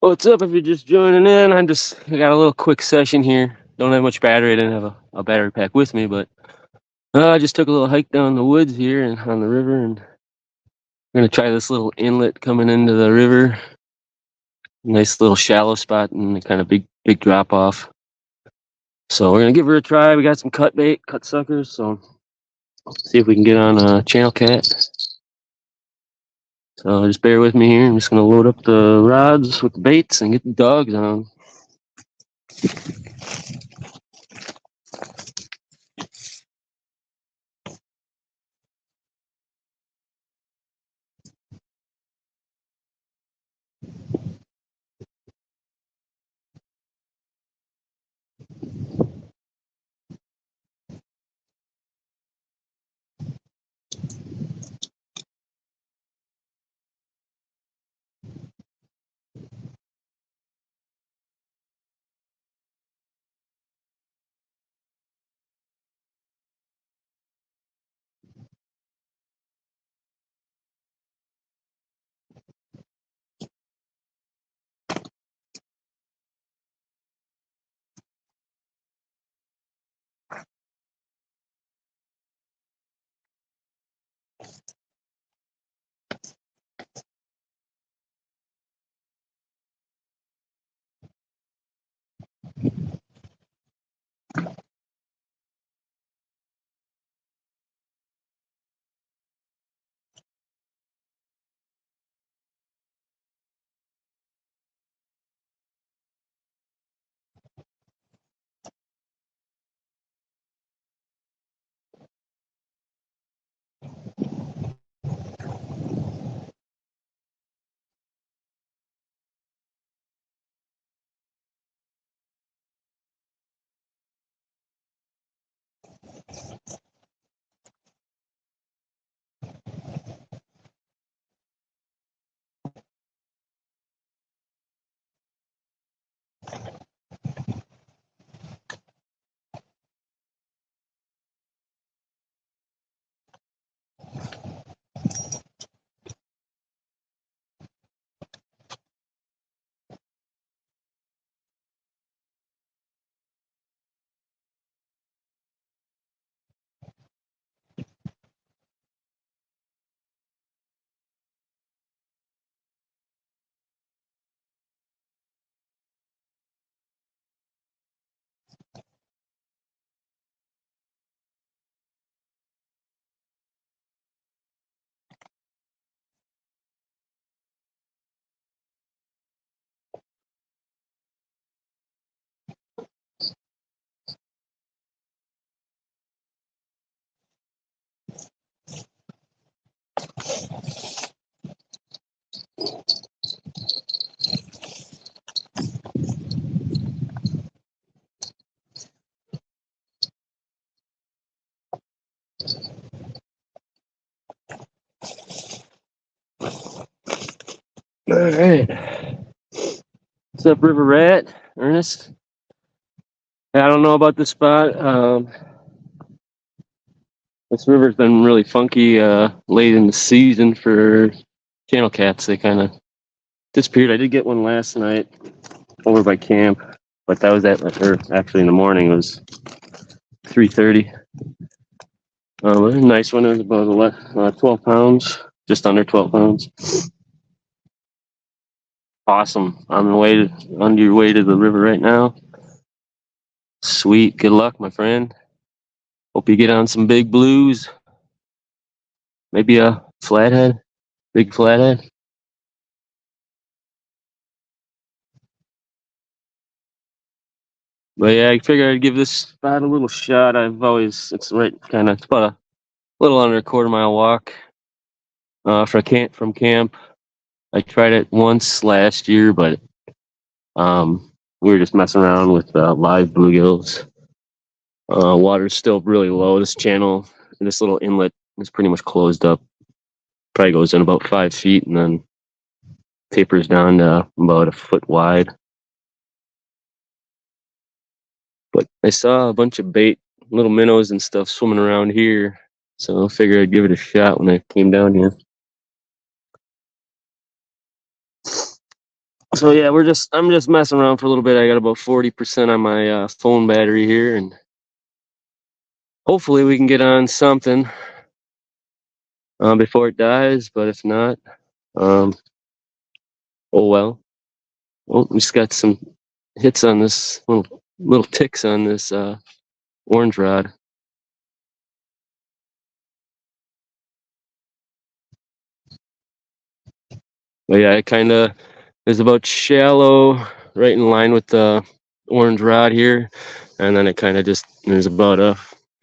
What's up if you're just joining in? I got a little quick session here. Don't have much battery. I didn't have a battery pack with me, but I just took a little hike down the woods here and on the river, and I'm gonna try this little inlet coming into the river. Nice little shallow spot and a kind of big drop off. So we're gonna give her a try. We got some cut bait, cut suckers. So see if we can get on a channel cat. So just bear with me here. I'm just gonna load up the rods with the baits and get the dogs on. All right. What's up, River Rat? Ernest? I don't know about this spot. This river's been really funky late in the season for channel cats. They kind of disappeared. I did get one last night over by camp, but that was or actually in the morning. It was 3:30. A nice one. It was about 12 pounds, just under 12 pounds. Awesome. On your way to the river right now. Sweet. Good luck, my friend. Hope you get on some big blues. Maybe a flathead, big flathead. But yeah, I figured I'd give this spot a little shot. It's right it's about a little under a quarter mile walk from camp. I tried it once last year, but we were just messing around with live bluegills. Water's still really low. This little inlet is pretty much closed up. Probably goes in about 5 feet and then tapers down to about a foot wide. But I saw a bunch of little minnows and stuff swimming around here, so I figured I'd give it a shot when I came down here. So yeah, I'm just messing around for a little bit. I got about 40% on my phone battery here, and hopefully we can get on something before it dies. But if not, um, oh well. Well, we just got some hits on this little ticks on this orange rod. But yeah, it kind of is about shallow, right in line with the orange rod here, and then it kind of just there's about a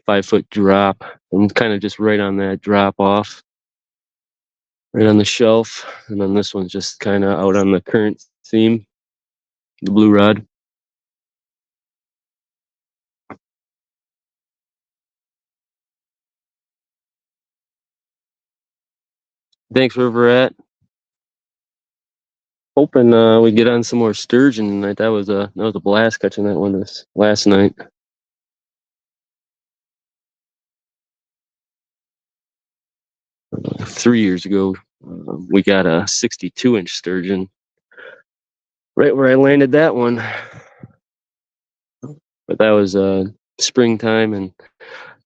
5 foot drop. I'm kind of just right on that drop off, right on the shelf, and then this one's just kind of out on the current seam, the blue rod. Thanks, River Rat. Hoping we get on some more sturgeon tonight. That was a blast catching that one this last night. 3 years ago, we got a 62-inch sturgeon right where I landed that one. But that was springtime, and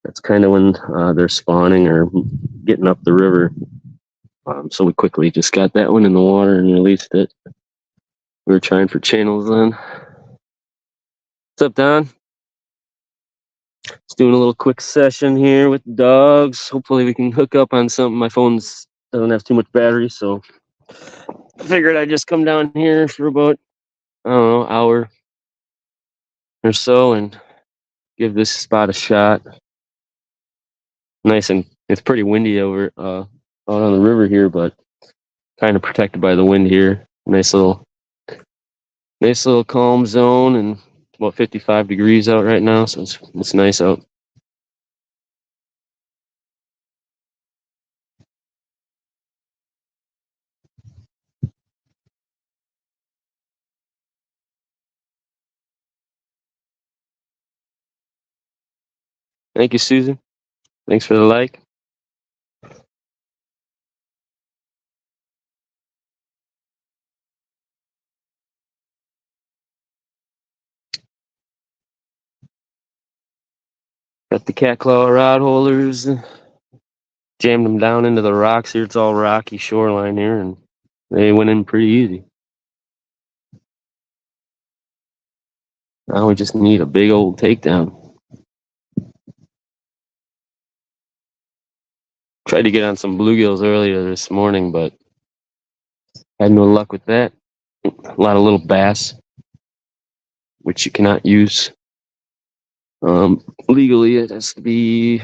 that's kind of when they're spawning or getting up the river. So we quickly just got that one in the water and released it. We were trying for channels then. What's up, Don? Just doing a little quick session here with the dogs. Hopefully we can hook up on something. My phone's doesn't have too much battery, so I figured I'd just come down here for about, I don't know, hour or so and give this spot a shot. Nice, and it's pretty windy over out on the river here, but kind of protected by the wind here. Nice little calm zone, and about 55 degrees out right now, so it's nice out. Thank you, Susan. Thanks for the like. Got the cat claw rod holders. Jammed them down into the rocks here. It's all rocky shoreline here, and they went in pretty easy. Now we just need a big old takedown. Tried to get on some bluegills earlier this morning, but had no luck with that. A lot of little bass, which you cannot use. Legally, it has to be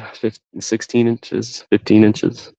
16 inches, 15 inches.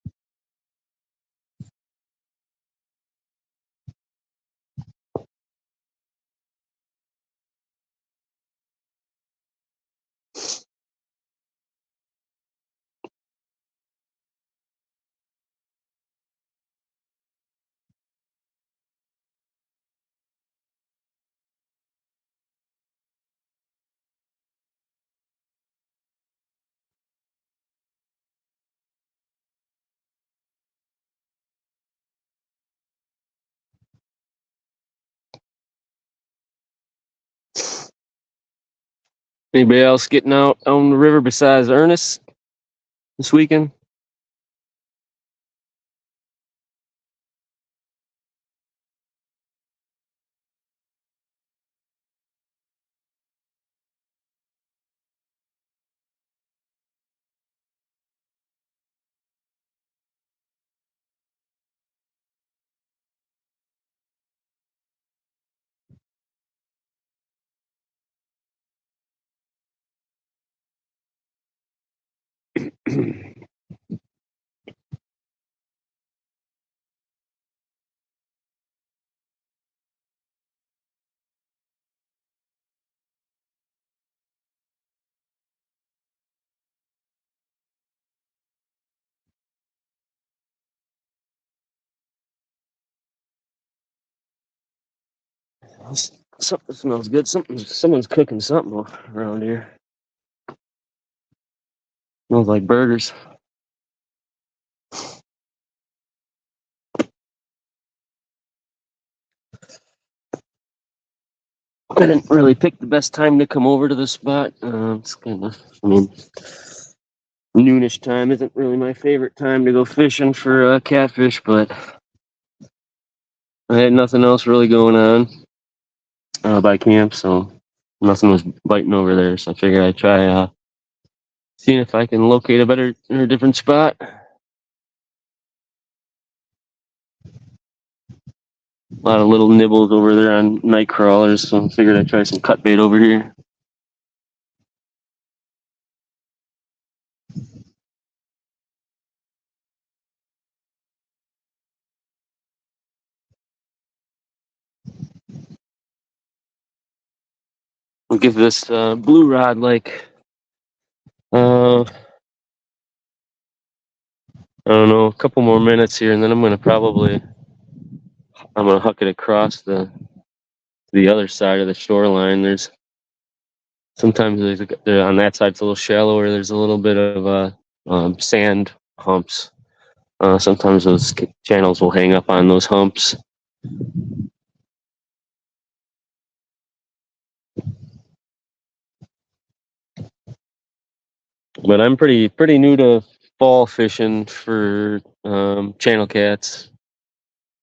Anybody else getting out on the river besides Ernest this weekend? Something smells good. Someone's cooking something around here. Smells like burgers. I didn't really pick the best time to come over to the spot. It's kind of, I mean, noonish time isn't really my favorite time to go fishing for catfish, but I had nothing else really going on by camp, so nothing was biting over there. So I figured I'd try seeing if I can locate a better or a different spot. A lot of little nibbles over there on night crawlers, so I figured I'd try some cut bait over here. We'll give this blue rod like I don't know, a couple more minutes here, and then I'm gonna hook it across the other side of the shoreline. There's sometimes on that side it's a little shallower. There's a little bit of sand humps. Sometimes those channels will hang up on those humps. But I'm pretty new to fall fishing for channel cats.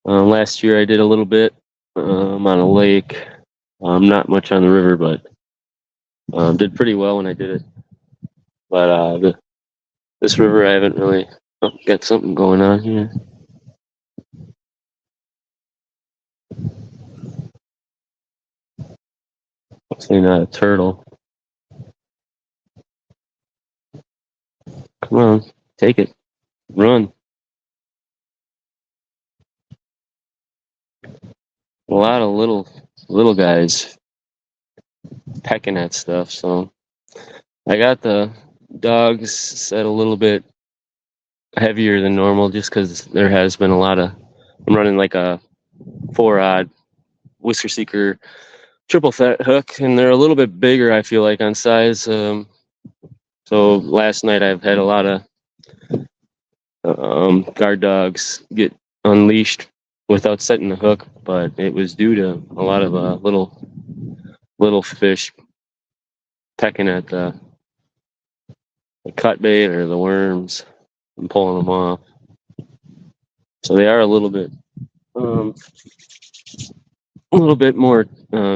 Last year I did a little bit on a lake. Not much on the river, but did pretty well when I did it. But this river I haven't really got something going on here. Hopefully not a turtle. Come on, take it. Run. A lot of little guys pecking at stuff, so I got the dogs set a little bit heavier than normal just because there has been a lot of. I'm running like a 4-odd whisker seeker triple fat hook, and they're a little bit bigger, I feel like, on size. So last night I've had a lot of guard dogs get unleashed without setting the hook, but it was due to a lot of little fish pecking at the cut bait or the worms and pulling them off. So they are a little bit more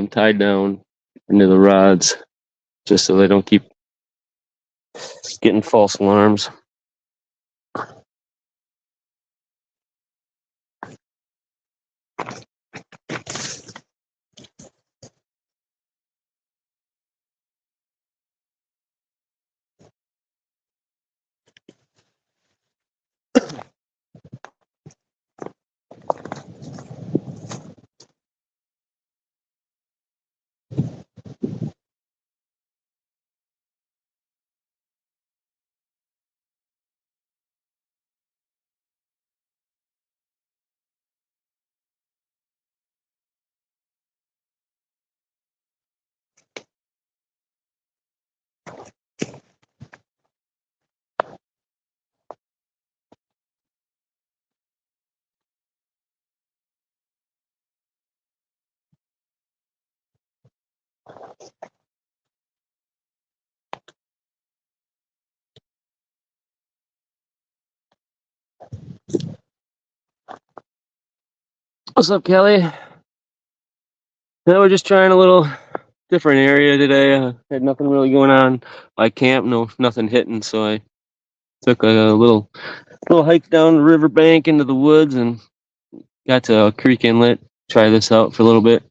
tied down into the rods, just so they don't keep getting false alarms. What's up, Kelly? Yeah, we're just trying a little different area today. Had nothing really going on by camp, nothing hitting, so I took a little hike down the riverbank into the woods and got to a creek inlet. Try this out for a little bit.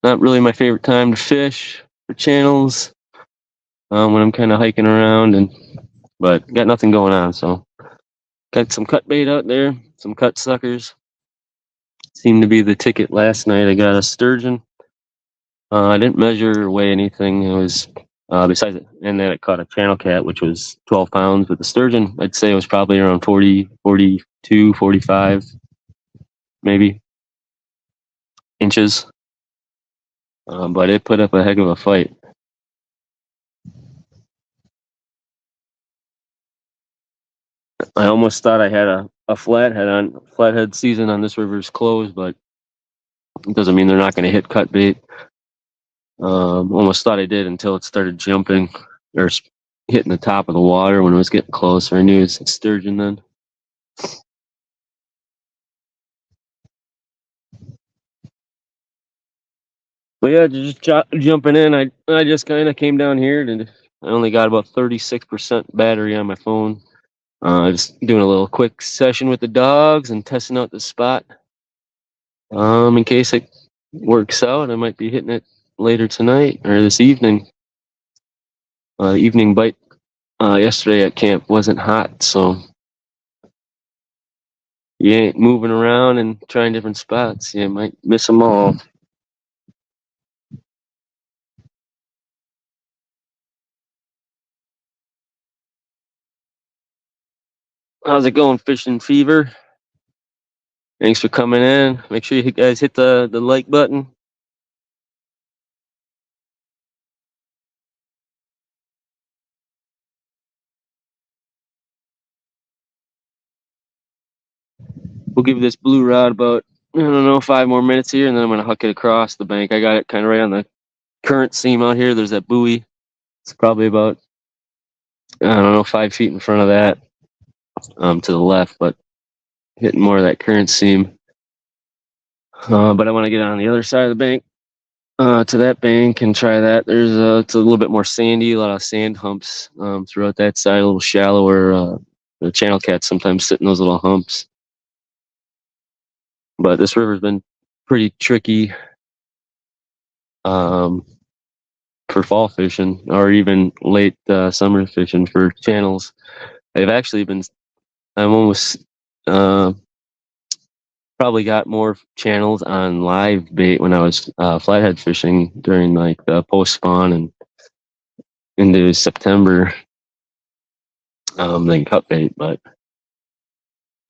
Not really my favorite time to fish for channels when I'm kind of hiking around, but got nothing going on, so got some cut bait out there, some cut suckers. Seemed to be the ticket last night. I got a sturgeon. I didn't measure or weigh anything. It was besides it, and then it caught a channel cat, which was 12 pounds. But the sturgeon, I'd say it was probably around 40, 42, 45, maybe inches. But it put up a heck of a fight. I almost thought I had a flathead on. Flathead season on this river is closed, but it doesn't mean they're not going to hit cut bait. Almost thought I did until it started jumping or hitting the top of the water when it was getting closer. I knew it was a sturgeon then. But yeah, just jumping in. I just kind of came down here and I only got about 36% battery on my phone. Just doing a little quick session with the dogs and testing out the spot. In case it works out, I might be hitting it later tonight or this evening. Evening bite yesterday at camp wasn't hot, so you ain't moving around and trying different spots. You might miss them all. How's it going, Fishing Fever? Thanks for coming in. Make sure you guys hit the like button. We'll give this blue rod about, I don't know, 5 more minutes here, and then I'm going to huck it across the bank. I got it kind of right on the current seam out here. There's that buoy. It's probably about, I don't know, 5 feet in front of that to the left, but hitting more of that current seam. But I want to get on the other side of the bank to that bank and try that. It's a little bit more sandy, a lot of sand humps throughout that side, a little shallower. The channel cats sometimes sit in those little humps. But this river's been pretty tricky for fall fishing or even late summer fishing for channels. I've actually been, I'm almost probably got more channels on live bait when I was flathead fishing during like the post spawn and into September than cut bait. But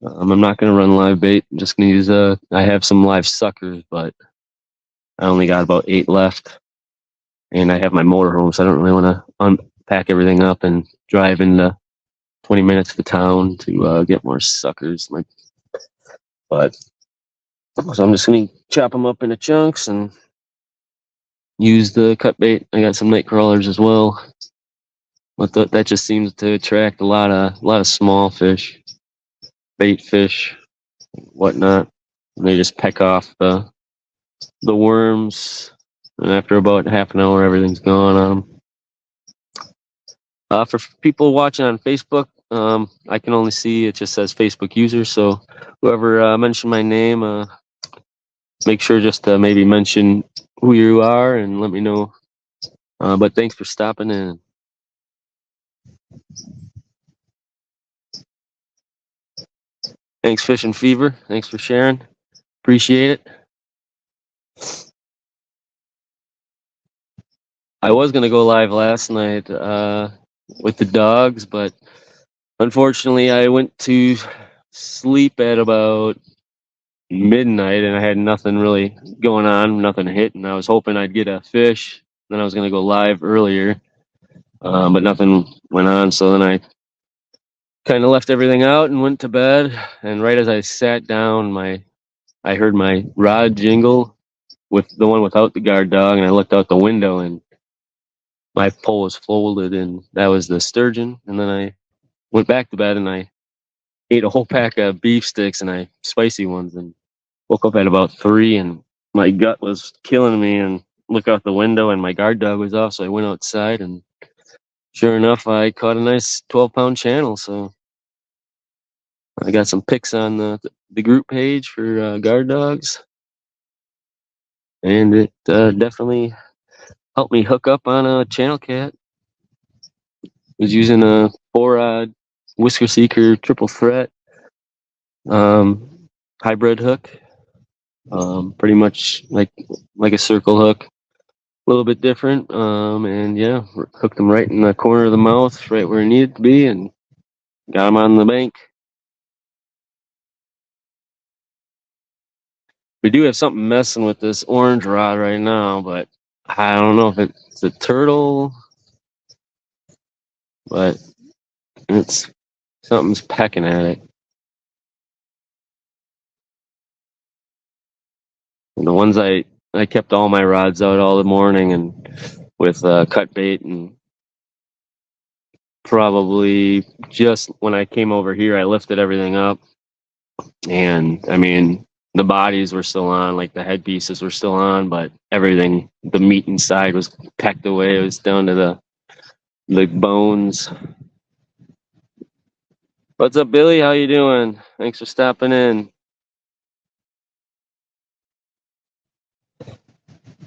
I'm not going to run live bait. I'm just going to use I have some live suckers, but I only got about 8 left. And I have my motorhome, so I don't really want to unpack everything up and drive in 20 minutes to town to get more suckers. But so I'm just going to chop them up into chunks and use the cut bait. I got some night crawlers as well, but that just seems to attract a lot of small fish, bait fish, whatnot. And they just peck off the worms, and after about half an hour, everything's gone on them. For people watching on Facebook, I can only see it just says Facebook user. So whoever mentioned my name, make sure just to maybe mention who you are and let me know. But thanks for stopping in. Thanks, Fishing Fever. Thanks for sharing. Appreciate it. I was gonna go live last night with the dogs, but unfortunately, I went to sleep at about midnight, and I had nothing really going on, nothing hitting. I was hoping I'd get a fish. Then I was gonna go live earlier, but nothing went on. So then I kind of left everything out and went to bed. And right as I sat down, I heard my rod jingle with the one without the guard dog, and I looked out the window and my pole was folded, and that was the sturgeon. And then I went back to bed and I ate a whole pack of beef sticks and spicy ones, and woke up at about 3, and my gut was killing me. And look out the window, and my guard dog was off, so I went outside, and sure enough, I caught a nice 12-pound channel. So I got some pics on the group page for guard dogs, and it definitely helped me hook up on a channel cat. Was using a 4-rod whisker seeker triple threat hybrid hook, pretty much like a circle hook, a little bit different. And yeah, hooked them right in the corner of the mouth, right where it needed to be, and got them on the bank. We do have something messing with this orange rod right now, but I don't know if it's a turtle, but it's something's pecking at it. And the ones I I kept all my rods out all the morning and with cut bait, and probably just when I came over here, I lifted everything up, and I mean the bodies were still on, like the headpieces were still on, but everything, the meat inside was pecked away. It was down to the bones. What's up, Billy? How you doing? Thanks for stopping in.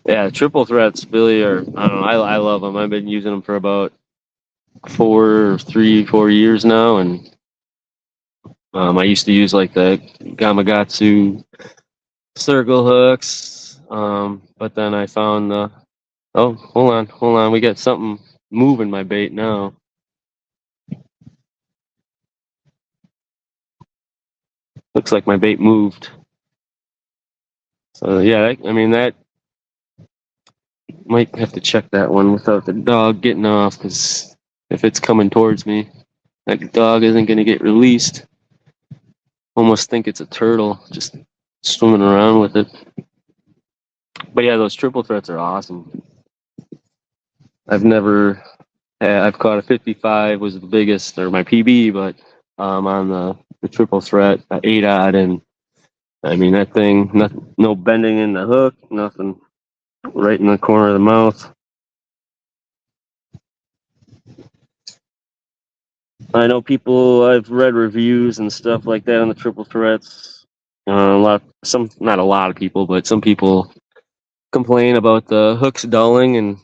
Yeah, triple threats, Billy, are, I don't know. I love them. I've been using them for about 4 years now, and I used to use like the Gamakatsu circle hooks, but then I found the. Oh, hold on. We got something moving my bait now. Looks like my bait moved. So yeah, I mean that might have to check that one without the dog getting off, because if it's coming towards me, that dog isn't going to get released. Almost think it's a turtle just swimming around with it. But yeah, those triple threats are awesome. I've caught a 55 was the biggest, or my PB, but on the triple threat, 8-odd, and I mean that thing, no bending in the hook, nothing, right in the corner of the mouth. I know people. I've read reviews and stuff like that on the triple threats. Not a lot of people, but some people complain about the hooks dulling. And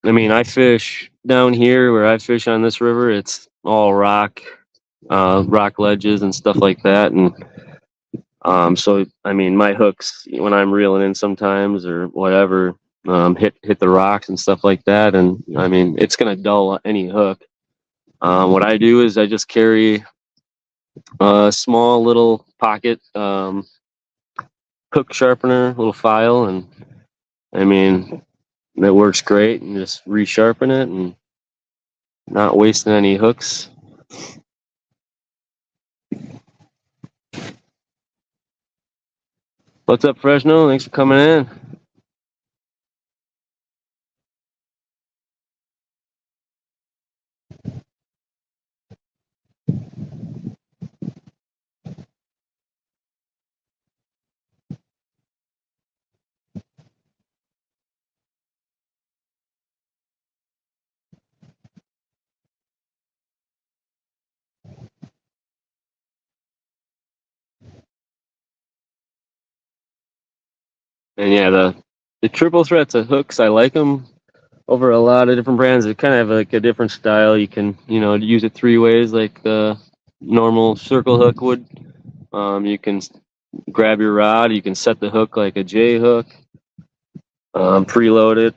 I mean, I fish down here where I fish on this river. It's all rock, rock ledges and stuff like that. And so I mean, my hooks when I'm reeling in sometimes or whatever, hit the rocks and stuff like that. And I mean, it's gonna dull any hook. What I do is I just carry a small little pocket hook sharpener, little file, and I mean that works great. And just resharpen it and not wasting any hooks. What's up, Fresno? Thanks for coming in. And yeah, the triple threats of hooks, I like them over a lot of different brands. They kind of have like a different style. You can, use it three ways, like the normal circle hook would. You can grab your rod. You can set the hook like a J hook. Preload it.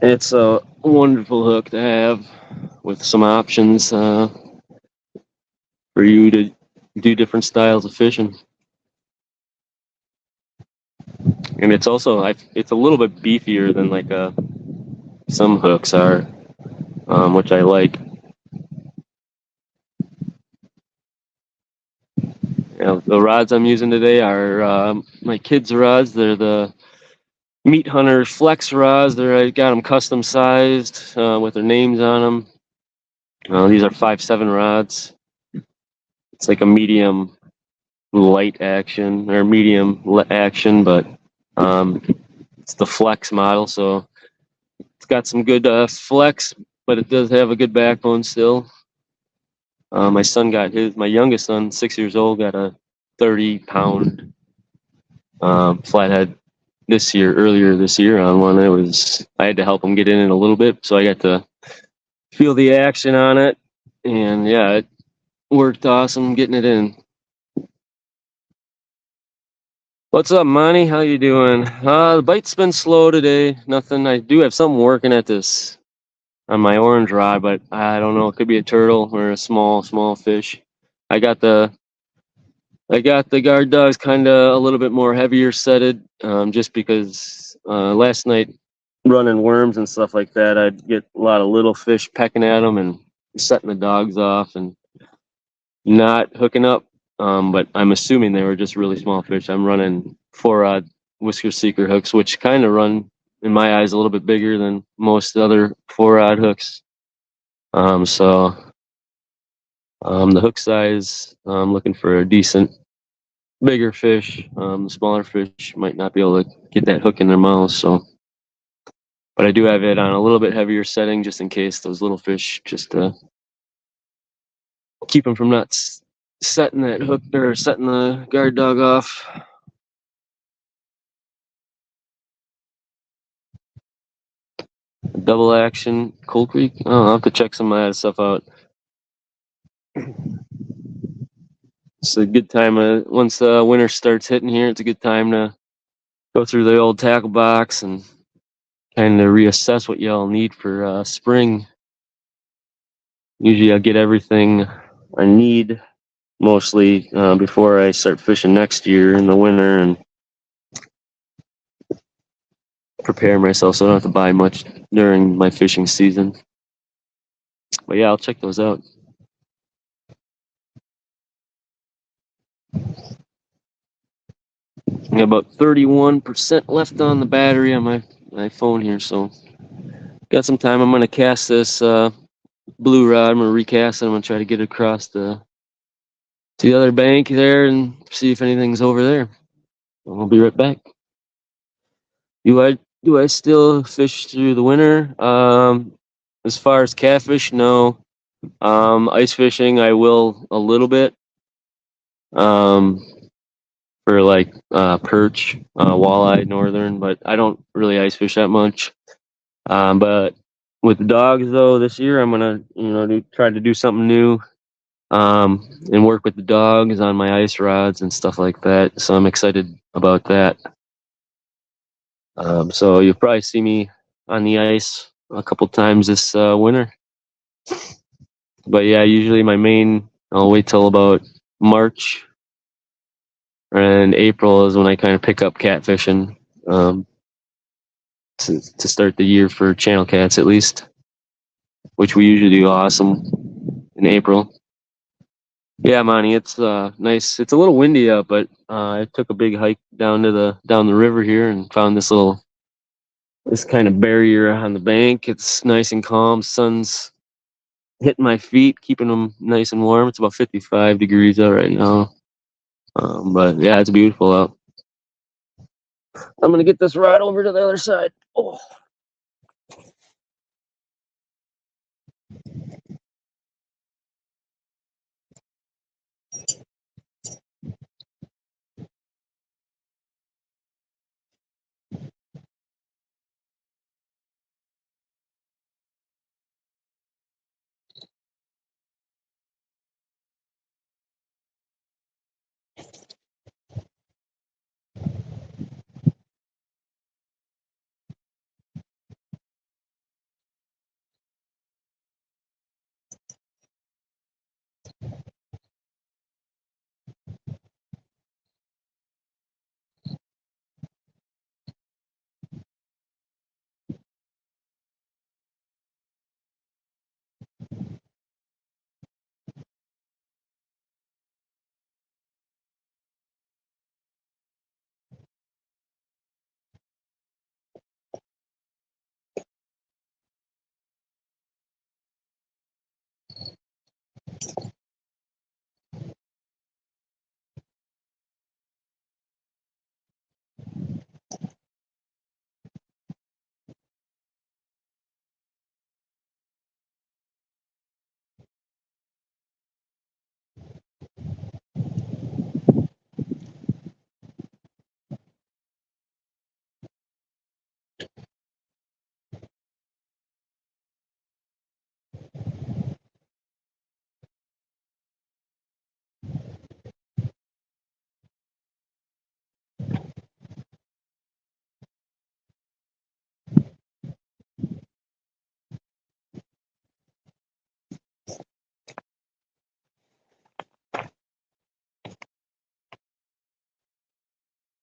It's a wonderful hook to have with some options for you to do different styles of fishing. And it's also it's a little bit beefier than like some hooks are, which I like. The rods I'm using today are my kids' rods. They're the Meat Hunters Flex rods. I got them custom sized with their names on them. These are 5.7 rods. It's like a medium light action or medium action, but it's the Flex model, so it's got some good flex, but it does have a good backbone still. My youngest son, 6 years old, got a 30-pound flathead earlier this year on one. I had to help him get in it a little bit, so I got to feel the action on it, and yeah, it worked awesome getting it in. What's up, Monty? How you doing? The bite's been slow today. Nothing. I do have something working at this on my orange rod, but I don't know. It could be a turtle or a small fish. I got the guard dogs kind of a little bit more heavier setted, just because last night running worms and stuff like that, I'd get a lot of little fish pecking at them and setting the dogs off and not hooking up. But I'm assuming they were just really small fish. I'm running 4-rod whisker seeker hooks, which kind of run, in my eyes, a little bit bigger than most other 4-rod hooks. So the hook size, I'm looking for a decent, bigger fish. The smaller fish might not be able to get that hook in their mouth. So, but I do have it on a little bit heavier setting just in case those little fish, just to keep them from not setting that hook or setting the guard dog off. Double action, Cold Creek. Oh, I'll have to check some of that stuff out. It's a good time. Once winter starts hitting here, it's a good time to go through the old tackle box and kind of reassess what y'all need for spring. Usually, I'll get everything I need mostly before I start fishing next year in the winter and prepare myself so I don't have to buy much during my fishing season. But yeah, I'll check those out. I got about 31% left on the battery on my phone here, so got some time. I'm gonna cast this blue rod. I'm gonna recast it. I'm gonna try to get across to the other bank there and see if anything's over there. I'll be right back. Do I still fish through the winter? As far as catfish, no. Ice fishing, I will a little bit. Um, for like perch, walleye, northern, but I don't really ice fish that much. But with the dogs though, this year I'm gonna try to do something new, and work with the dogs on my ice rods and stuff like that. So I'm excited about that. So you'll probably see me on the ice a couple times this winter. But yeah, usually I'll wait till about March, and April is when I kind of pick up catfishing, to start the year for channel cats at least, which we usually do awesome in April. Yeah, Monty, it's nice. It's a little windy out, but I took a big hike down the river here and found this kind of barrier on the bank. It's nice and calm. Sun's hitting my feet, keeping them nice and warm. It's about 55 degrees out right now. But yeah, it's beautiful out. I'm gonna get this rod over to the other side. Oh.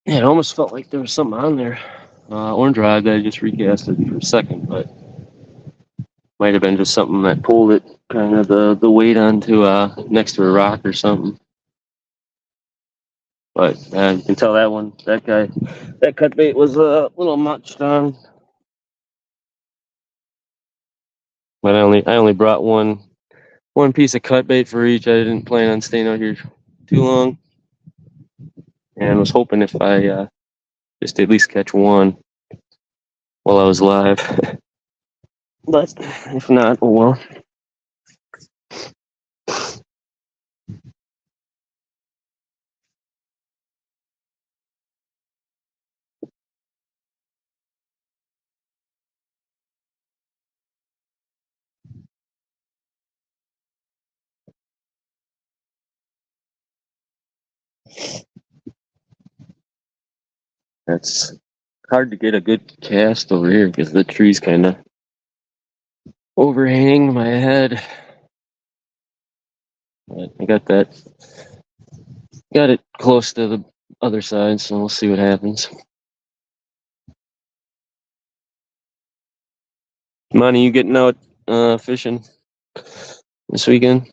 Yeah, it almost felt like there was something on there. Orange rod that I just recasted for a second, but might have been just something that pulled it, kind of the weight onto next to a rock or something. But you can tell that cut bait was a little much on. But I only brought one piece of cut bait for each. I didn't plan on staying out here too long, and was hoping if I just at least catch one while I was live. But if not, oh well. It's hard to get a good cast over here because the trees kind of overhang my head. But I got it close to the other side, so we'll see what happens. Monty, you getting out fishing this weekend?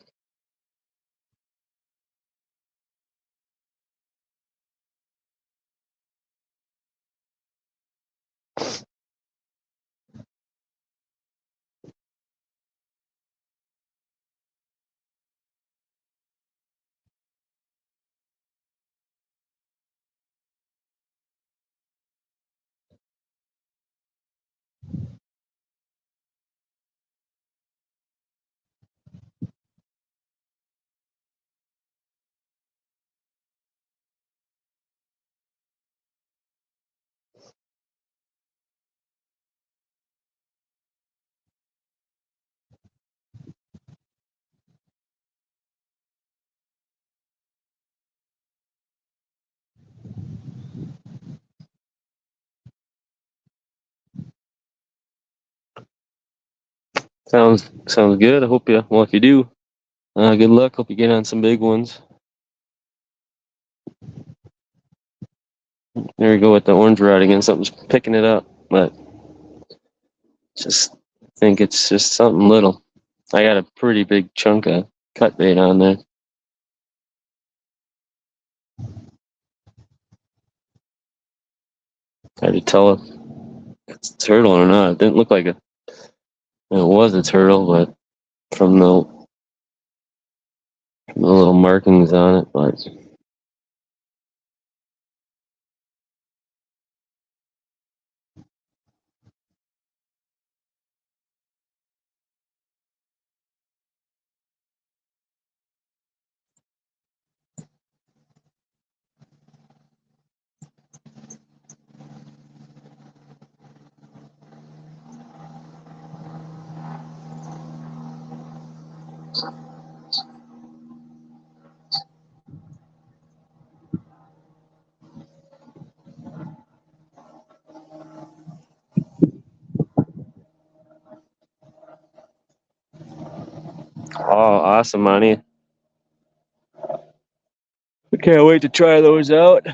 Sounds good. I hope you. Well, if you do, good luck. Hope you get on some big ones. There we go with the orange rod again. Something's picking it up, but just think it's just something little. I got a pretty big chunk of cut bait on there. Hard to tell if it's a turtle or not. It didn't look like it was a turtle, but from the little markings on it, but oh, awesome, Monty. I can't wait to try those out.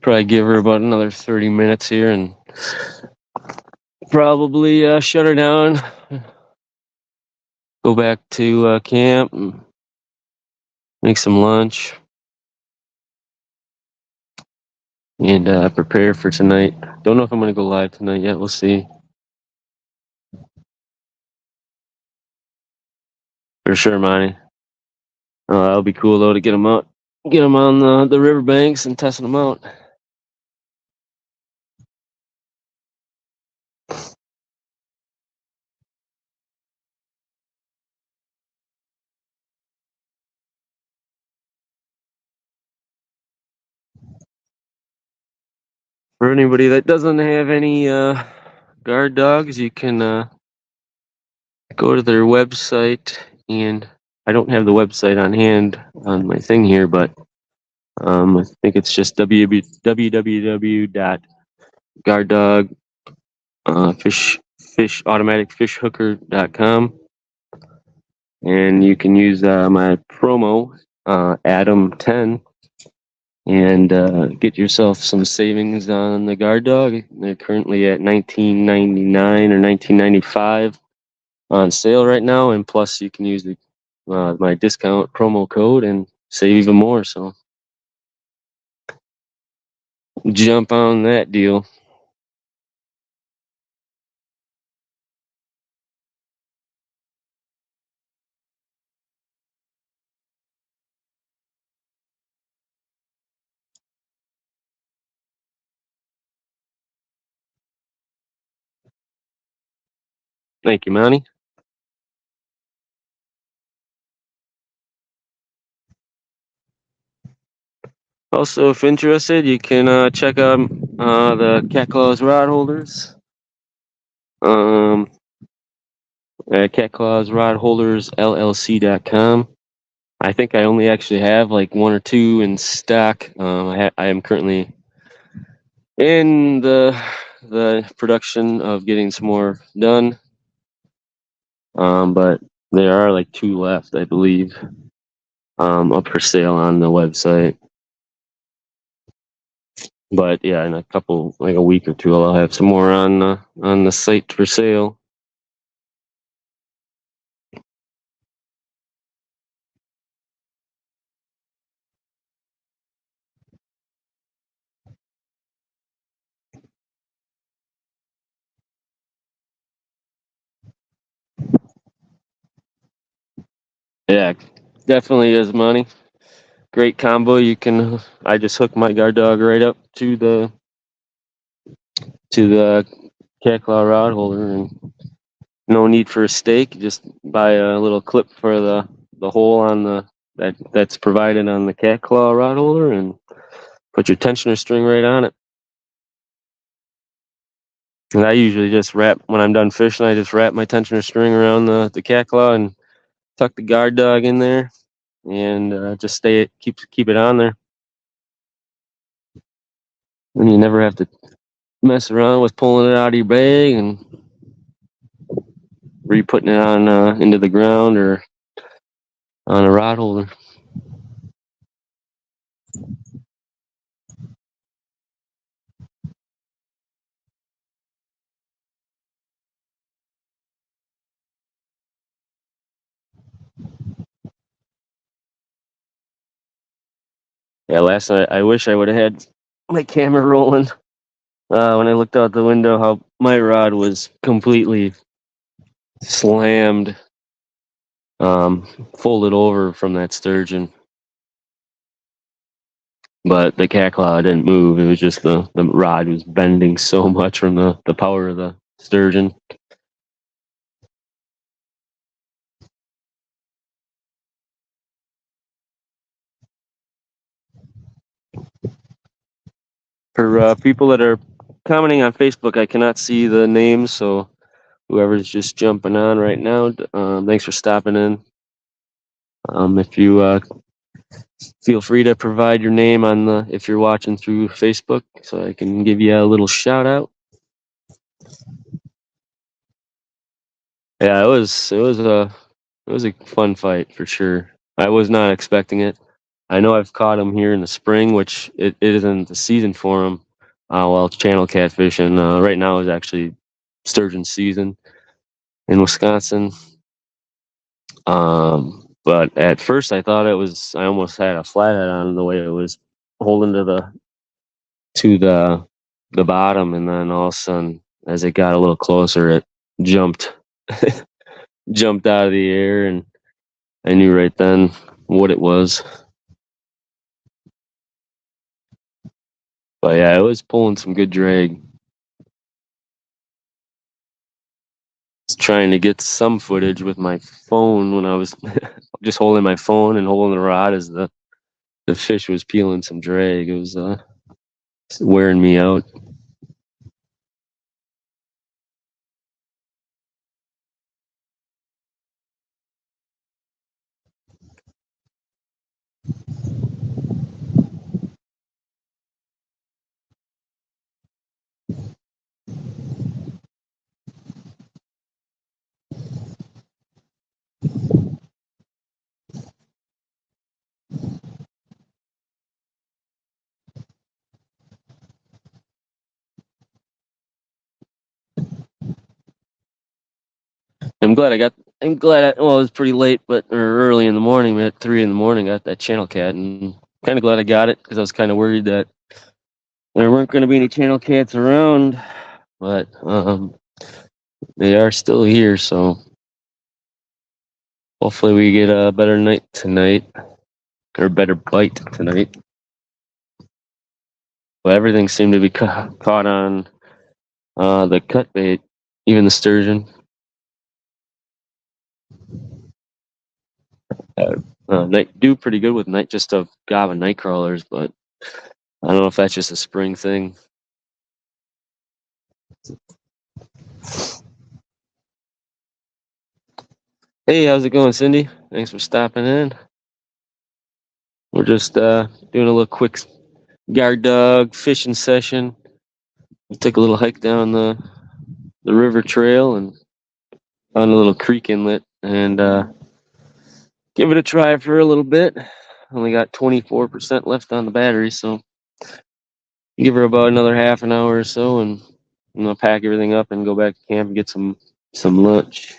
Probably give her about another 30 minutes here and probably shut her down, go back to camp, and make some lunch, and prepare for tonight. Don't know if I'm going to go live tonight yet. We'll see. For sure, Monty. That'll be cool, though, to get them on the riverbanks and testing them out. For anybody that doesn't have any Guard Dogs. You can go to their website, and I don't have the website on hand on my thing here, but I think it's just www.guarddog fish automatic fish hooker.com, and you can use my promo Adam10 and get yourself some savings on the Guard Dog. They're currently at $19.99 or $19.95 on sale right now, and plus you can use the my discount promo code and save even more. So jump on that deal. Thank you, Monty. Also, if interested, you can check out the Cat Claws rod holders. At catclawsrodholdersllc.com. I think I only actually have like one or two in stock. I am currently in the production of getting some more done. But there are like two left, I believe, up for sale on the website. But yeah, in a couple, like a week or two, I'll have some more on the site for sale. Yeah, definitely is money. Great combo. You can. I just hook my guard dog right up to the cat claw rod holder, and no need for a stake. Just buy a little clip for the hole on that's provided on the cat claw rod holder, and put your tensioner string right on it. And I usually just wrap when I'm done fishing. I just wrap my tensioner string around the cat claw and tuck the guard dog in there, and just keep it on there. And you never have to mess around with pulling it out of your bag and re-putting it on into the ground or on a rod holder. Yeah, last night I wish I would have had my camera rolling. When I looked out the window, how my rod was completely slammed, folded over from that sturgeon. But the cat claw didn't move. It was just the rod was bending so much from the power of the sturgeon. For people that are commenting on Facebook, I cannot see the names, so whoever's just jumping on right now, thanks for stopping in. If you feel free to provide your name on the if you're watching through Facebook, so I can give you a little shout out. Yeah, it was a fun fight for sure. I was not expecting it. I know I've caught them here in the spring, which it isn't the season for them. Well, it's channel catfishing. Right now is actually sturgeon season in Wisconsin. But at first I thought it was. I almost had a flathead on the way it was holding to the bottom, and then all of a sudden, as it got a little closer, it jumped jumped out of the air, and I knew right then what it was. But yeah, it was pulling some good drag. Trying to get some footage with my phone when I was just holding my phone and holding the rod as the fish was peeling some drag. It was wearing me out. I'm glad I got. I'm glad. Well, it was pretty late, but or early in the morning. At 3 in the morning, I got that channel cat, and kind of glad I got it because I was kind of worried that there weren't going to be any channel cats around, but they are still here. So hopefully we get a better night tonight or a better bite tonight. But everything seemed to be caught on the cut bait, even the sturgeon. Night do pretty good with night just a gob of night crawlers, but I don't know if that's just a spring thing. Hey, how's it going, Cindy? Thanks for stopping in. We're just doing a little quick guard dog fishing session. We took a little hike down the river trail and found a little creek inlet and give it a try for a little bit. Only got 24% left on the battery, so give her about another half an hour or so, and I'm gonna pack everything up and go back to camp and get some lunch.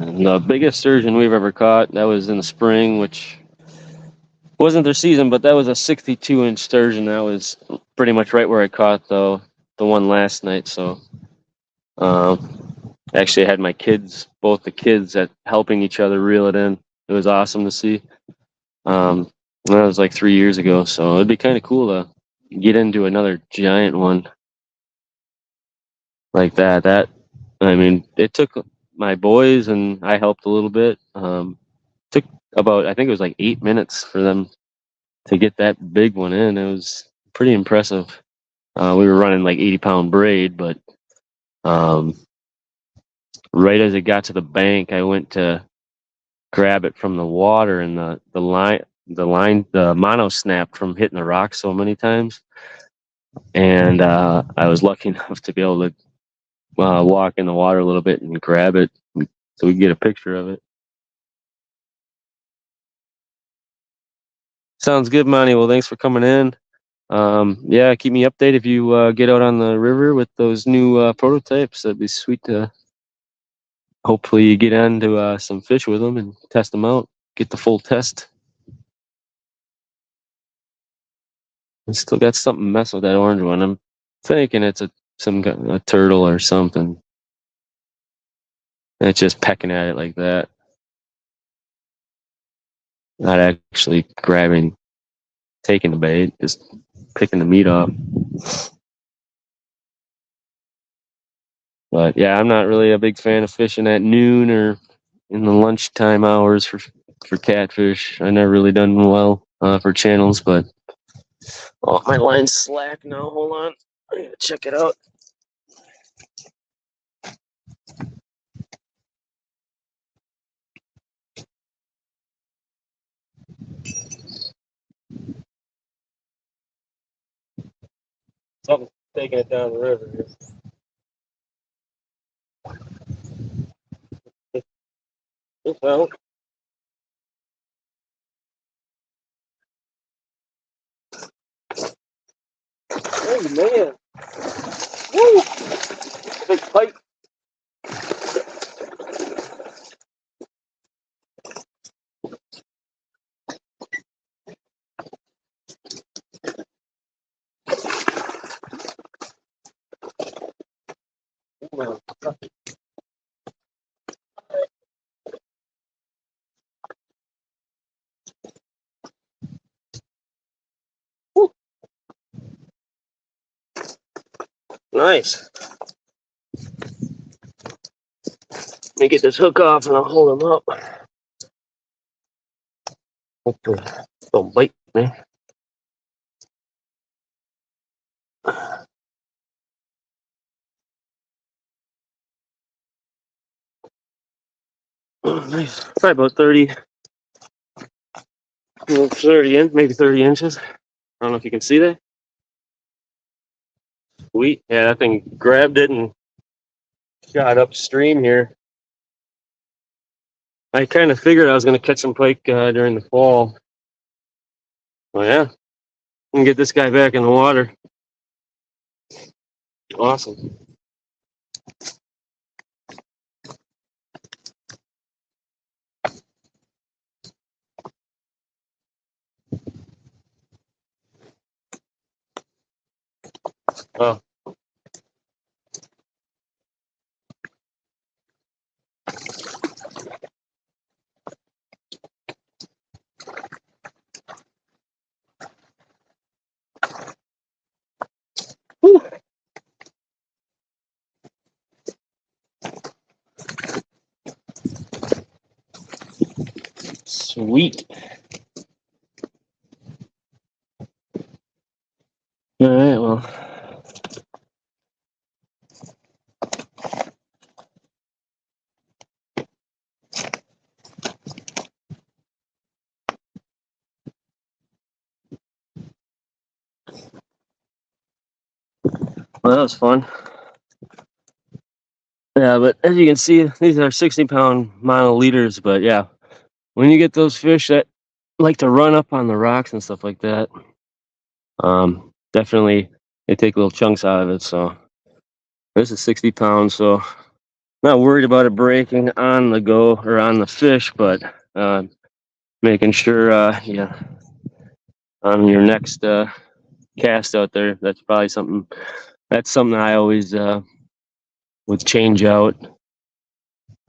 And the biggest sturgeon we've ever caught, that was in the spring, which wasn't their season, but that was a 62-inch sturgeon. That was pretty much right where I caught the one last night. So actually, I had my kids, both the kids, at helping each other reel it in. It was awesome to see. That was like 3 years ago, so it'd be kind of cool to get into another giant one like that. I mean, it took my boys and I helped a little bit. Took about, I think it was like 8 minutes for them to get that big one in. It was pretty impressive. We were running like 80-pound braid, but um, right as it got to the bank, I went to grab it from the water, and the mono snapped from hitting the rock so many times. And I was lucky enough to be able to walk in the water a little bit and grab it so we can get a picture of it. Sounds good, Monty. Well, thanks for coming in. Yeah, keep me updated if you get out on the river with those new prototypes. That'd be sweet to hopefully you get onto some fish with them and test them out. Get the full test. I still got something mess with that orange one. I'm thinking it's a turtle or something. And it's just pecking at it like that. Not actually grabbing, taking the bait, just picking the meat off. But yeah, I'm not really a big fan of fishing at noon or in the lunchtime hours for catfish. I never really done well for channels, but oh, my line's slack now. Hold on, I gotta check it out. Something's taking it down the river here. It's out. Oh man! Woo! Big pike. Woo. Nice. Let me get this hook off and I'll hold them up. Hopefully, don't bite me. Oh, nice. Probably about 30, 30 maybe 30 inches. I don't know if you can see that. Sweet. Yeah, that thing grabbed it and shot upstream here. I kind of figured I was going to catch some pike during the fall. Oh, yeah. I can get this guy back in the water. Awesome. Oh. Whew. Sweet. All right, well. Well, that was fun. Yeah, but as you can see, these are 60-pound monoliters. But yeah, when you get those fish that like to run up on the rocks and stuff like that, definitely they take little chunks out of it. So this is 60 pounds, so not worried about it breaking on the go or on the fish, but making sure, yeah, on your next cast out there, that's probably something. That's something I always would change out,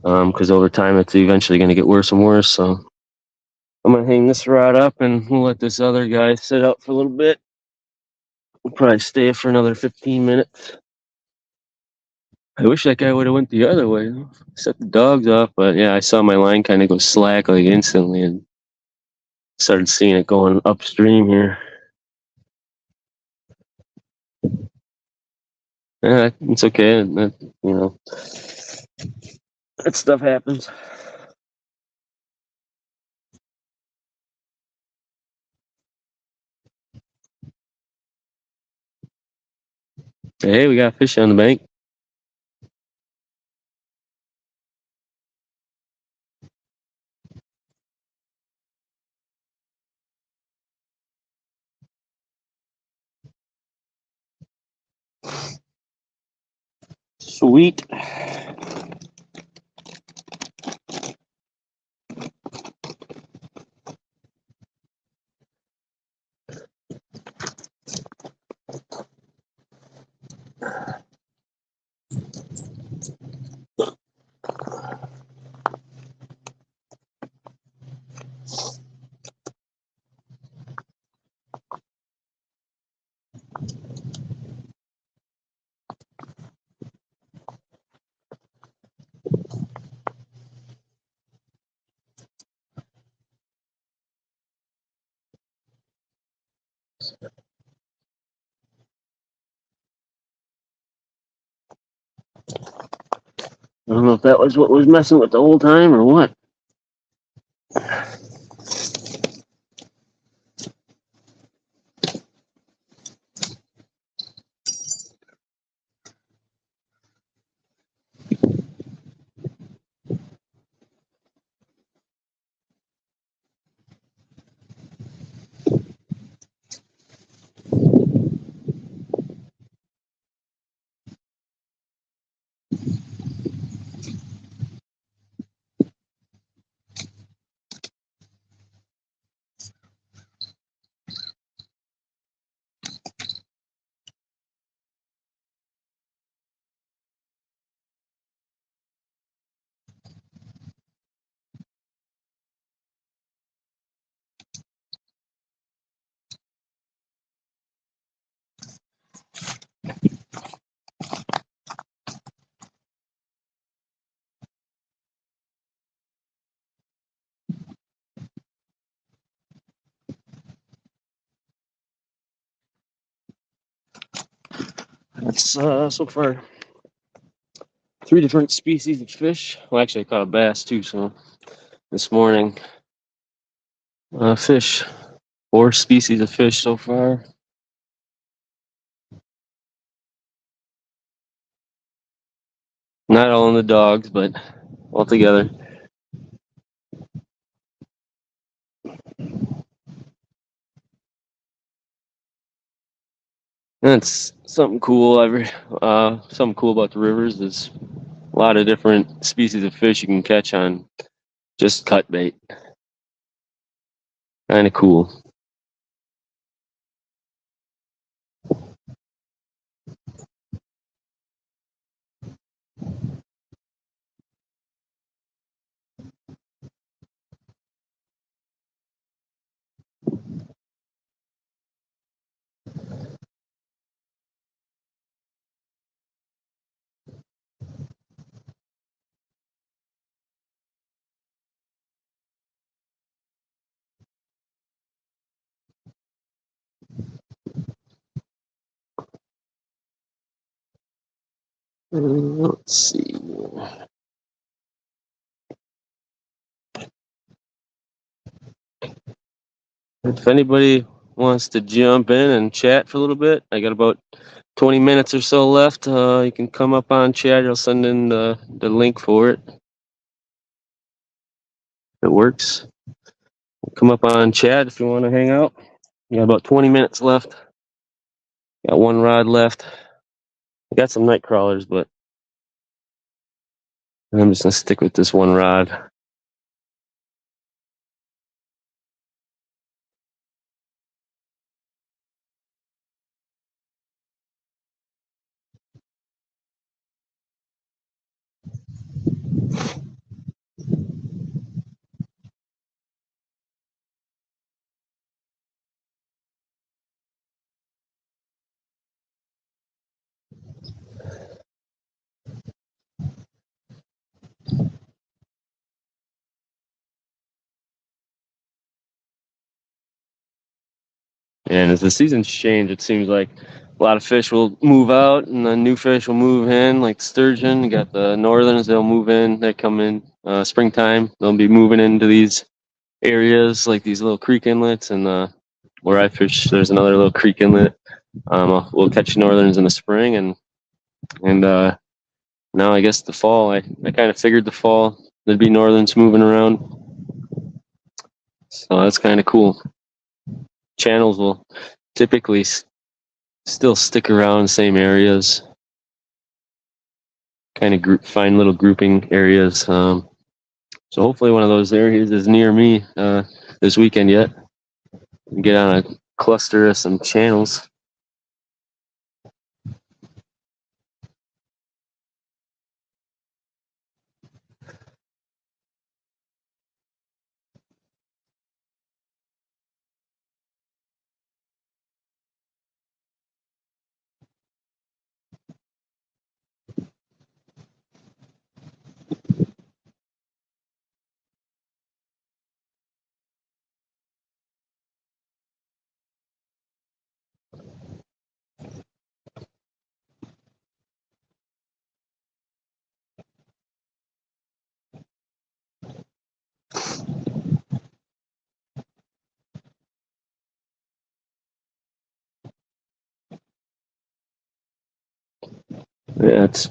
because over time it's eventually going to get worse and worse. So I'm gonna hang this rod up and we'll let this other guy sit out for a little bit. We'll probably stay for another 15 minutes. I wish that guy would have went the other way. Set the dogs off, but yeah, I saw my line kind of go slack like instantly and started seeing it going upstream here. Yeah, it's okay. That stuff happens. Hey, we got fish on the bank. Sweet. I don't know if that was what was messing with the whole time or what. That's so far 3 different species of fish. Well, actually, I caught a bass too. So this morning, fish, 4 species of fish so far. Not all in the dogs, but all together. That's something cool. Something cool about the rivers is a lot of different species of fish you can catch on just cut bait. Kind of cool. Let's see. If anybody wants to jump in and chat for a little bit, I got about 20 minutes or so left. You can come up on chat. I'll send in the link for it. If it works. Come up on chat if you want to hang out. You got about 20 minutes left. Got 1 rod left. I got some night crawlers, but I'm just going to stick with this 1 rod. And as the seasons change, it seems like a lot of fish will move out and the new fish will move in, like sturgeon. You got the northerns, they'll move in. They come in springtime. They'll be moving into these areas, like these little creek inlets. And where I fish, there's another little creek inlet. We'll catch northerns in the spring. And now I guess the fall, I kind of figured the fall there'd be northerns moving around. So that's kind of cool. Channels will typically still stick around the same areas, kind of find little grouping areas. So hopefully one of those areas is near me this weekend yet. Get on a cluster of some channels. Yeah, it's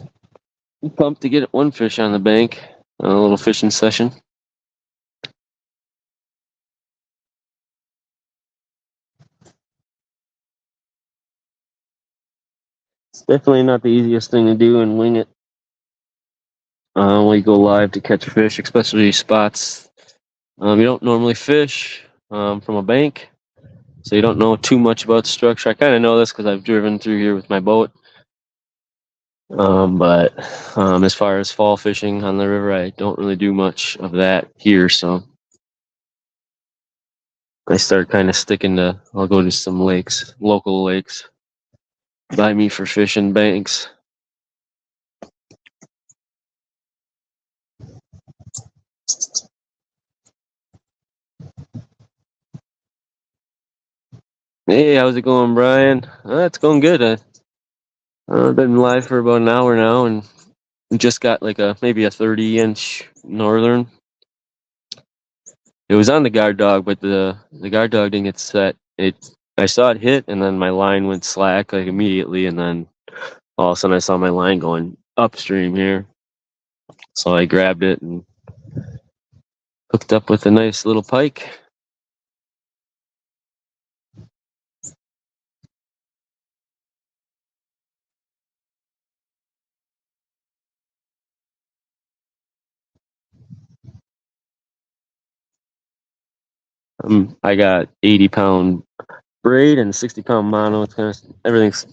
pumped to get 1 fish on the bank. A little fishing session. It's definitely not the easiest thing to do and wing it. When you go live to catch fish, especially spots you don't normally fish from a bank, so you don't know too much about the structure. I kind of know this because I've driven through here with my boat. But as far as fall fishing on the river, I don't really do much of that here. So I start kind of sticking to, I'll go to some lakes, local lakes, by me for fishing banks. Hey, how's it going, Brian? It's going good. Been live for about an hour now, and we just got like maybe a 30-inch northern. It was on the guard dog, but the guard dog didn't get set. I saw it hit, and then my line went slack like immediately, and then all of a sudden I saw my line going upstream here. So I grabbed it and hooked up with a nice little pike. I got 80-pound braid and 60-pound mono. It's kind of everything's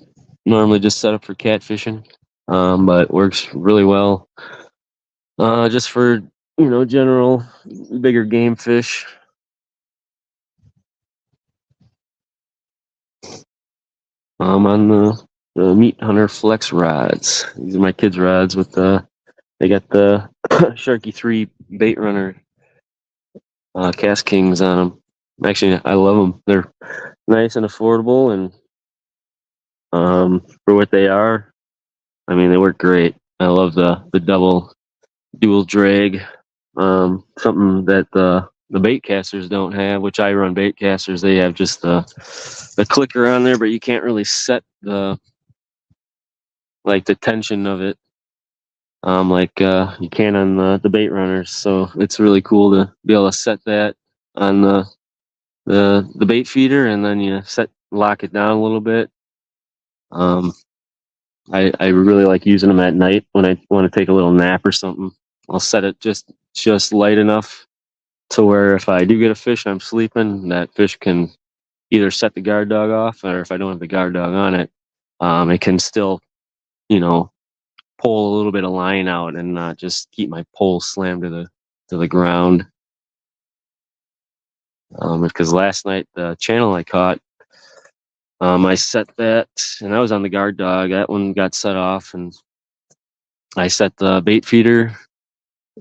normally just set up for catfishing, but works really well. Just for general bigger game fish. On the Meat Hunter Flex rods. These are my kids' rods with they got the Sharky 3 bait runner cast kings on them. Actually, I love them. They're nice and affordable, and for what they are, I mean, they work great. I love the double dual drag. Something that the bait casters don't have, which I run bait casters. They have just the clicker on there, but you can't really set the tension of it like you can on the bait runners. So it's really cool to be able to set that on the bait feeder, and then you lock it down a little bit. I really like using them at night when I want to take a little nap or something. I'll set it just light enough to where if I do get a fish and I'm sleeping, that fish can either set the guard dog off, or if I don't have the guard dog on it, it can still, pull a little bit of line out and not just keep my pole slammed to the ground. Because last night the channel I caught, I set that, and I was on the guard dog. That one got set off, and I set the bait feeder.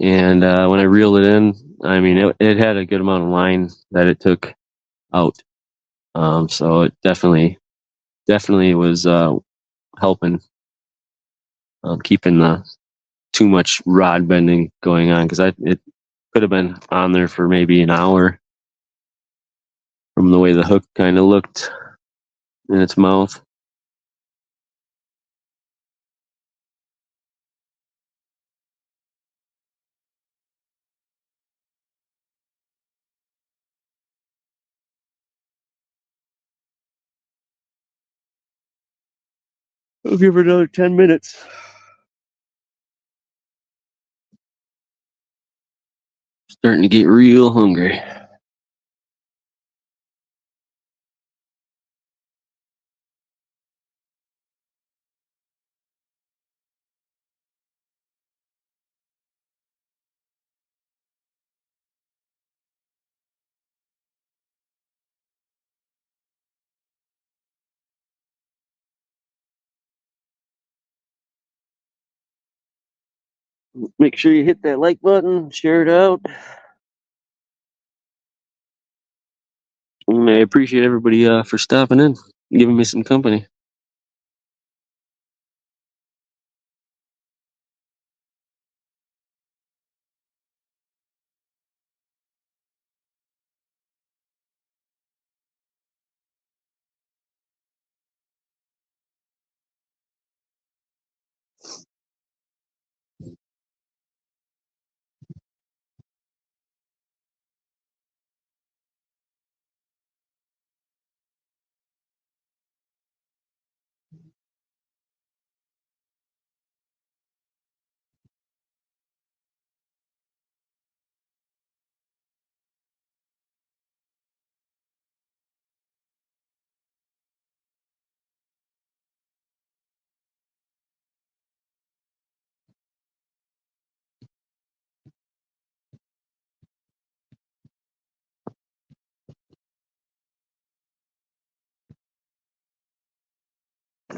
And when I reeled it in, I mean, it had a good amount of line that it took out. So it definitely was helping keeping the too much rod bending going on, because it could have been on there for maybe an hour from the way the hook kind of looked in its mouth. I'll give her another 10 minutes. Starting to get real hungry. Make sure you hit that like button, share it out. And I appreciate everybody for stopping in, giving me some company.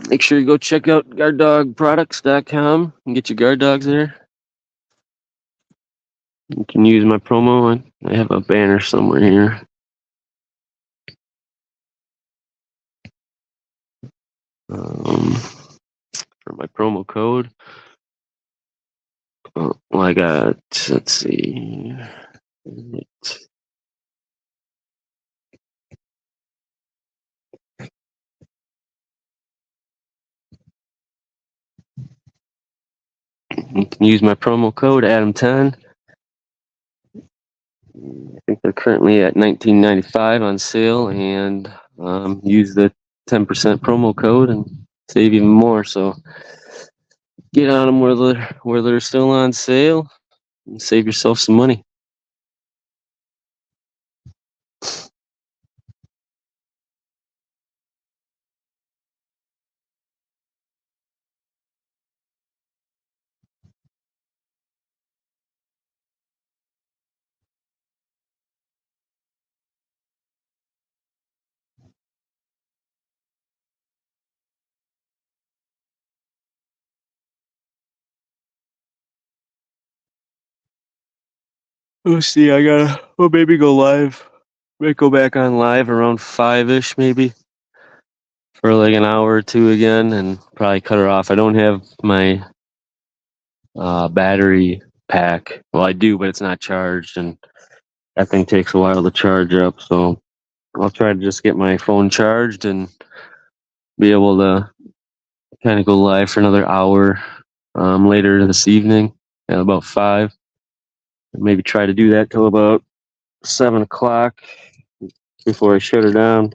Make sure you go check out guarddogproducts.com and get your guard dogs there. You can use my promo, and I have a banner somewhere here. Um, for my promo code. Well, I got, let's see. You can use my promo code Adam10. I think they're currently at $19.95 on sale, and use the 10% promo code and save even more. So get on them where they're still on sale and save yourself some money. Let's see, I'll maybe go live. Might go back on live around 5-ish, maybe, for like an hour or two again, and probably cut her off. I don't have my battery pack. Well, I do, but it's not charged, and that thing takes a while to charge up. So I'll try to just get my phone charged and be able to kind of go live for another hour later this evening at about 5. Maybe try to do that till about 7 o'clock before I shut her down.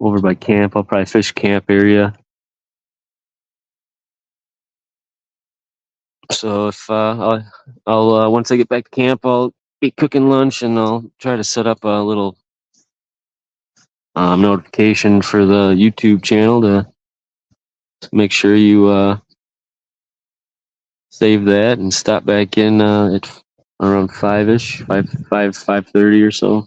Over by camp, I'll probably fish camp area. So if I'll once I get back to camp, I'll be cooking lunch, and I'll try to set up a little notification for the YouTube channel to make sure you save that and stop back in at around 5-ish, 5:30 or so.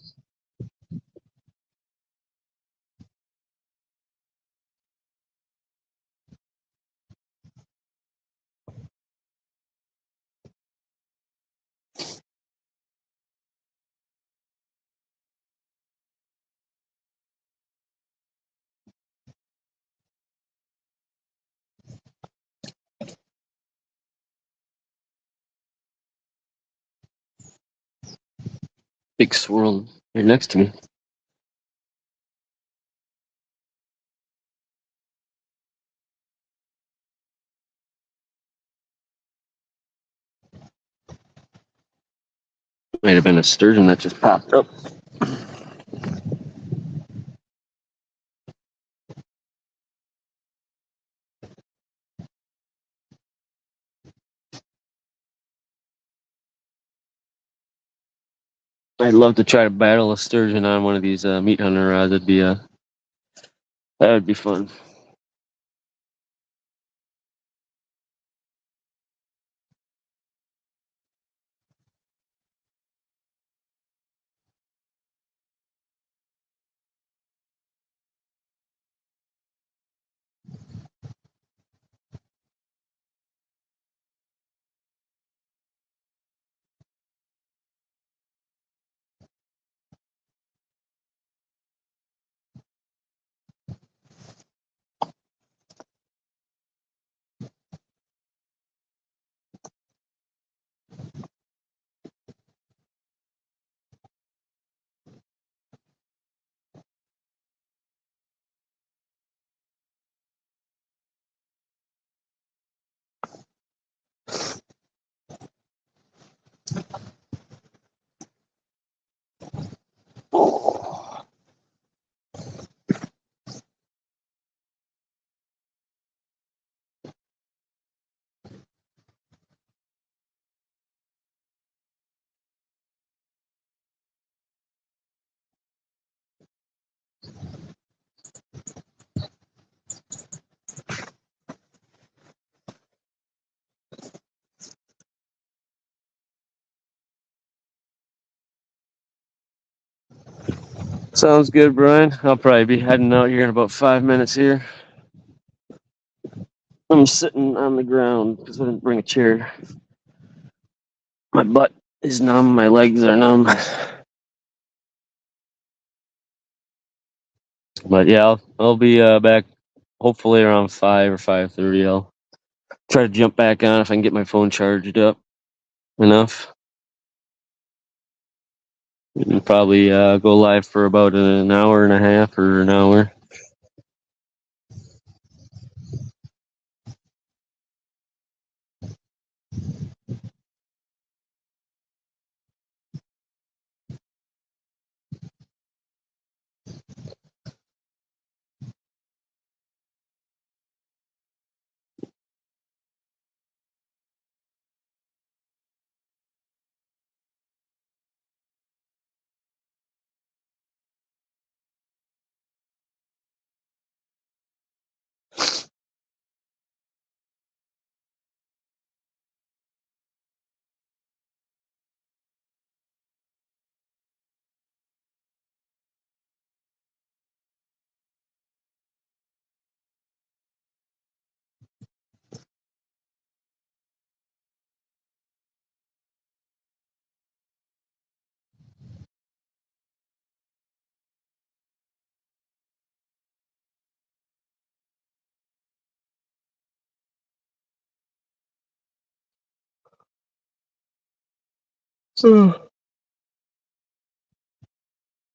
Big swirl right next to me. Might have been a sturgeon that just popped up. I'd love to try to battle a sturgeon on one of these meat hunter rods. That would be fun. Sounds good, Brian. I'll probably be heading out here in about 5 minutes here. I'm sitting on the ground because I didn't bring a chair. My butt is numb. My legs are numb. But yeah, I'll be back hopefully around 5 or 5:30, I'll try to jump back on if I can get my phone charged up enough. And probably go live for about an hour and a half or an hour.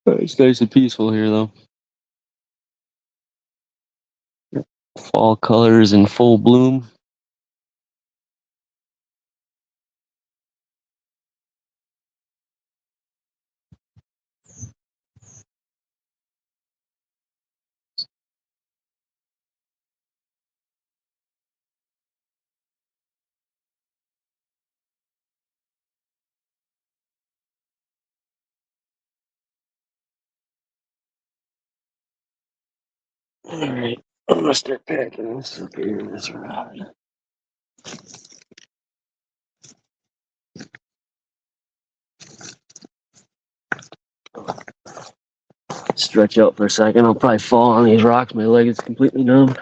It's nice and peaceful here, though. Fall colors in full bloom. All right, I'm gonna start packing this up here in this rod. Stretch out for a second. I'll probably fall on these rocks. My leg is completely numb.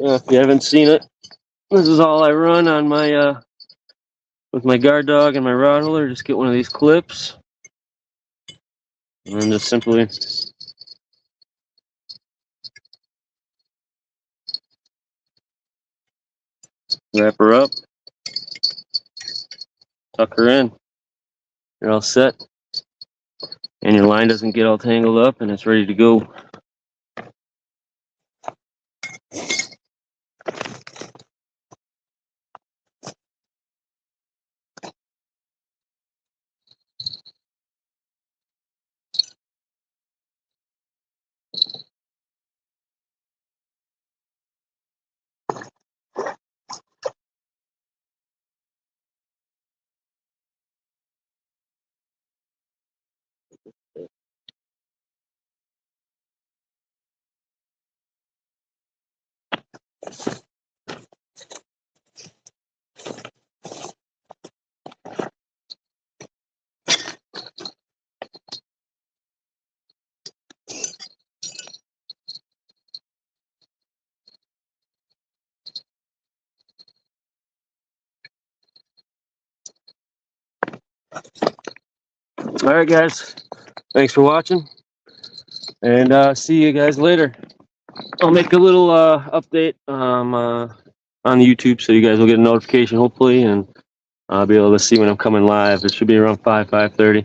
If you haven't seen it, this is all I run on my with my guard dog and my rod holder. Just get one of these clips, and then just simply wrap her up, tuck her in. You're all set, and your line doesn't get all tangled up, and it's ready to go. All right, guys. Thanks for watching, and see you guys later. I'll make a little update on YouTube, so you guys will get a notification, hopefully, and I'll be able to see when I'm coming live. It should be around 5:30.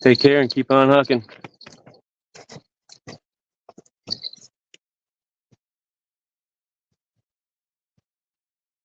Take care and keep on hucking.